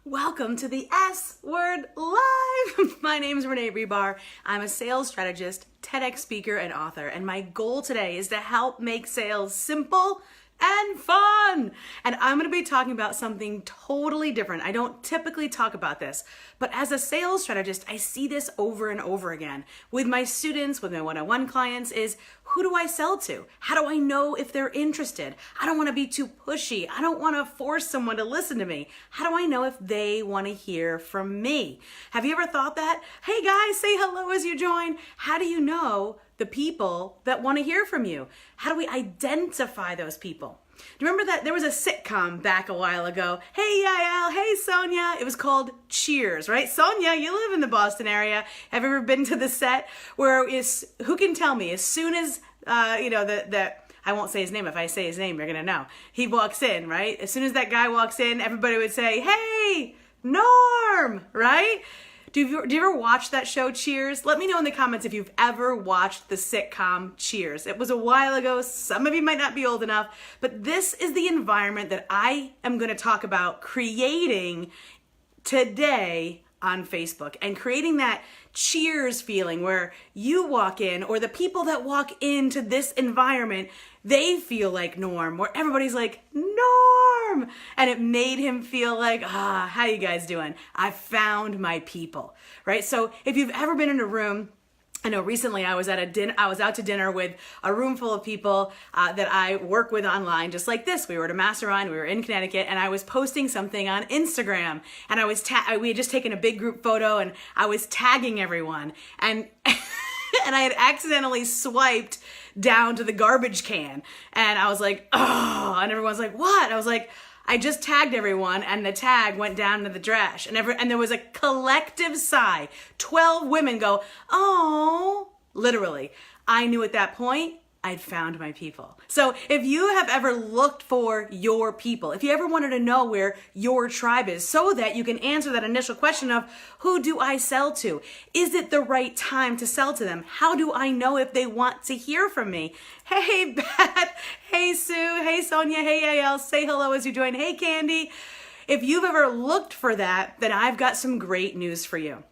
Welcome to the S Word Live. My name is Renee Hribar. I'm a sales strategist, TEDx speaker, and author. And my goal today is to help make sales simple and fun. And I'm going to be talking about something totally different. I don't typically talk about this, but as a sales strategist, I see this over and over again with my students, with my one-on-one clients is, who do I sell to? How do I know if they're interested? I don't want to be too pushy. I don't want to force someone to listen to me. How do I know if they want to hear from me? Have you ever thought that? Hey guys, say hello as you join. How do you know the people that want to hear from you? How do we identify those people? Do you remember that there was a sitcom back a while ago? Hey Yael, hey Sonia. It was called Cheers, right? Sonia, you live in the Boston area. Have you ever been to the set where who can tell me as soon as I won't say his name. If I say his name, you're gonna know. He walks in, right? As soon as that guy walks in, everybody would say, "Hey, Norm," right? Do you ever watch that show, Cheers? Let me know in the comments if you've ever watched the sitcom Cheers. It was a while ago. Some of you might not be old enough, but this is the environment that I am going to talk about creating today on Facebook and creating that Cheers feeling where you walk in, or the people that walk into this environment, they feel like Norm, where everybody's like, Norm! And it made him feel like, how you guys doing? I found my people, right? So if you've ever been in a room, I know recently I was out to dinner with a room full of people that I work with online, just like this. We were at a mastermind, we were in Connecticut, and I was posting something on Instagram, and we had just taken a big group photo, and I was tagging everyone, and and I had accidentally swiped down to the garbage can, and I was like, oh, and everyone's like, what? I was like, I just tagged everyone, and the tag went down to the trash, and there was a collective sigh. 12 women go, oh, literally. I knew at that point I'd found my people. So if you have ever looked for your people, if you ever wanted to know where your tribe is so that you can answer that initial question of, who do I sell to? Is it the right time to sell to them? How do I know if they want to hear from me? Hey, Beth. Hey, Sue. Hey, Sonia. Hey, Yael. Say hello as you join. Hey, Candy. If you've ever looked for that, then I've got some great news for you.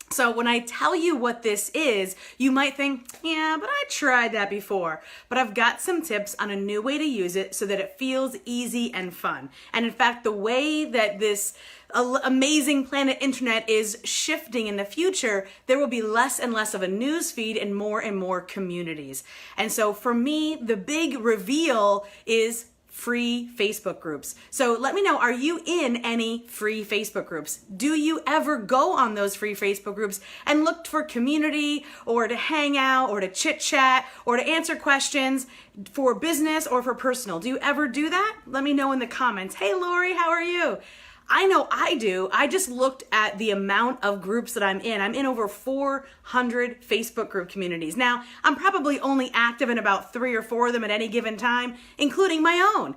So when I tell you what this is, you might think, yeah, but I tried that before. But I've got some tips on a new way to use it so that it feels easy and fun. And in fact, the way that this amazing planet internet is shifting in the future, there will be less and less of a news feed and more communities. And so for me, the big reveal is free Facebook groups. So let me know, are you in any free Facebook groups? Do you ever go on those free Facebook groups and look for community, or to hang out, or to chit chat, or to answer questions for business or for personal? Do you ever do that? Let me know in the comments. Hey Lori, how are you? I know I do. I just looked at the amount of groups that I'm in. I'm in over 400 Facebook group communities. Now, I'm probably only active in about 3 or 4 of them at any given time, including my own.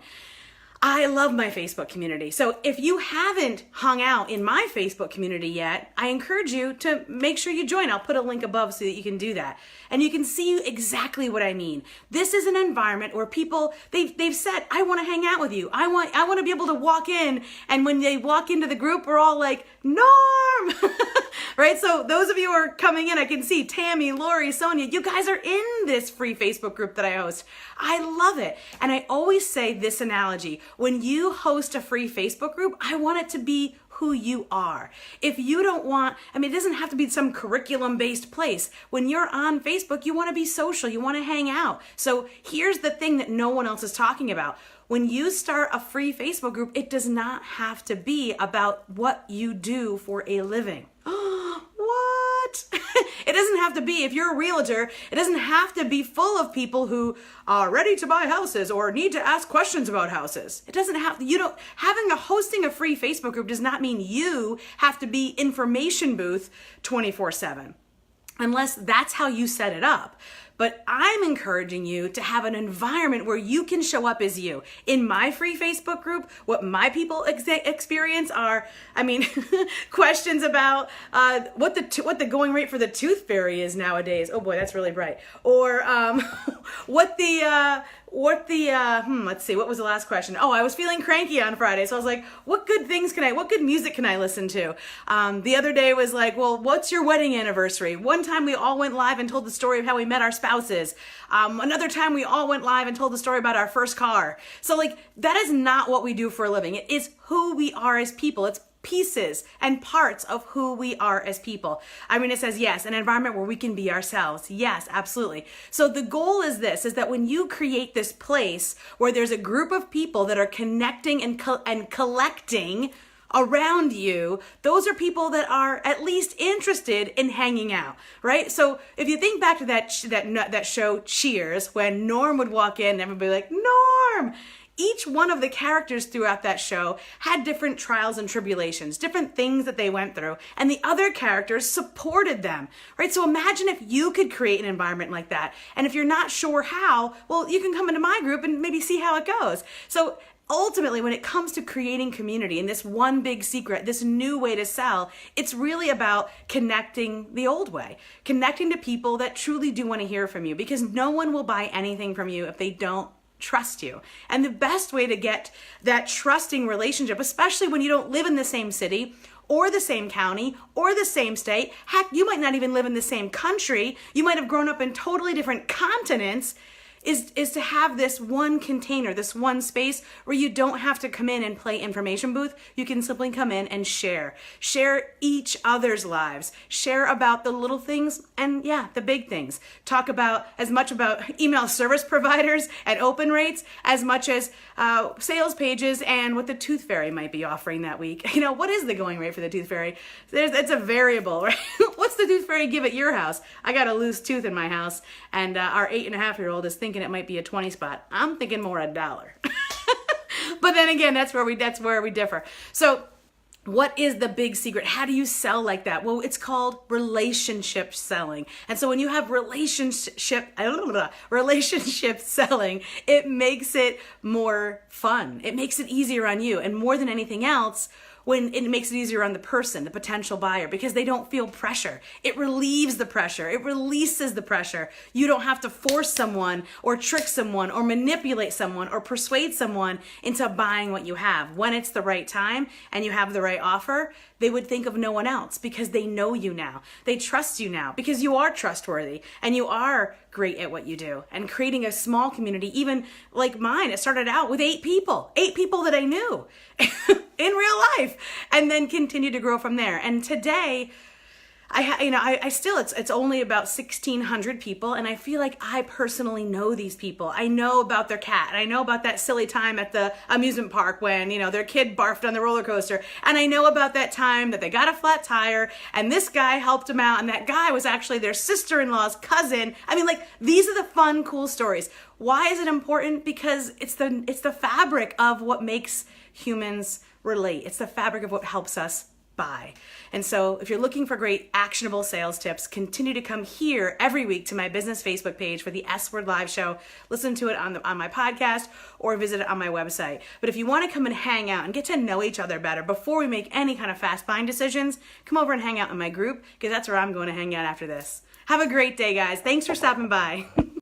I love my Facebook community. So if you haven't hung out in my Facebook community yet, I encourage you to make sure you join. I'll put a link above so that you can do that. And you can see exactly what I mean. This is an environment where people, they've said, I want to hang out with you. I want to be able to walk in, and when they walk into the group, we're all like, Norm! Right? So those of you who are coming in, I can see Tammy, Lori, Sonia, you guys are in this free Facebook group that I host. I love it. And I always say this analogy. When you host a free Facebook group, I want it to be who you are. If you don't want, it doesn't have to be some curriculum-based place. When you're on Facebook, you want to be social, you want to hang out. So here's the thing that no one else is talking about. When you start a free Facebook group, it does not have to be about what you do for a living. What? It doesn't have to be, if you're a realtor, it doesn't have to be full of people who are ready to buy houses or need to ask questions about houses. It doesn't have, hosting a free Facebook group does not mean you have to be information booth 24/7, unless that's how you set it up. But I'm encouraging you to have an environment where you can show up as you. In my free Facebook group, what my people experience are, questions about what the going rate for the tooth fairy is nowadays. Oh boy, that's really bright. Or what let's see, what was the last question? Oh, I was feeling cranky on Friday. So I was like, what good music can I listen to? The other day was like, well, what's your wedding anniversary? One time we all went live and told the story of how we met our spouses. Another time we all went live and told the story about our first car. So like, that is not what we do for a living. It is who we are as people. It's pieces and parts of who we are as people. I mean, it says, yes, an environment where we can be ourselves. Yes, absolutely. So the goal is this, is that when you create this place where there's a group of people that are connecting and collecting around you, those are people that are at least interested in hanging out, right? So if you think back to that show Cheers, when Norm would walk in and everybody would be like, Norm! Each one of the characters throughout that show had different trials and tribulations, different things that they went through, and the other characters supported them, right? So imagine if you could create an environment like that. And if you're not sure how, well, you can come into my group and maybe see how it goes. So ultimately, when it comes to creating community and this one big secret, this new way to sell, it's really about connecting the old way, connecting to people that truly do want to hear from you, because no one will buy anything from you if they don't trust you. And the best way to get that trusting relationship, especially when you don't live in the same city or the same county or the same state, heck, you might not even live in the same country, you might have grown up in totally different continents, is to have this one container, this one space where you don't have to come in and play information booth. You can simply come in and share each other's lives, share about the little things and the big things. Talk about as much about email service providers and open rates as much as sales pages and what the Tooth Fairy might be offering that week. You know, what is the going rate for the Tooth Fairy? It's a variable, right? What's the Tooth Fairy give at your house? I got a loose tooth in my house, and our 8.5-year-old is thinking it might be a 20 spot. I'm thinking more $1. But then again, that's where we differ. So what is the big secret? How do you sell like that? Well, it's called relationship selling. And so when you have relationship selling, it makes it more fun. It makes it easier on you. And more than anything else, when it makes it easier on the person, the potential buyer, because they don't feel pressure. It relieves the pressure. It releases the pressure. You don't have to force someone or trick someone or manipulate someone or persuade someone into buying what you have. When it's the right time and you have the right offer, they would think of no one else because they know you now. They trust you now because you are trustworthy and you are great at what you do. And creating a small community, even like mine, it started out with 8 people that I knew in real life, and then continued to grow from there. And today, I still, it's only about 1,600 people, and I feel like I personally know these people. I know about their cat, and I know about that silly time at the amusement park when, their kid barfed on the roller coaster, and I know about that time that they got a flat tire, and this guy helped them out, and that guy was actually their sister-in-law's cousin. I mean, like, these are the fun, cool stories. Why is it important? Because it's the fabric of what makes humans relate. It's the fabric of what helps us buy. And so if you're looking for great actionable sales tips, continue to come here every week to my business Facebook page for the S Word Live show. Listen to it on my podcast or visit it on my website. But if you want to come and hang out and get to know each other better before we make any kind of fast buying decisions, come over and hang out in my group, because that's where I'm going to hang out after this. Have a great day, guys. Thanks for stopping by.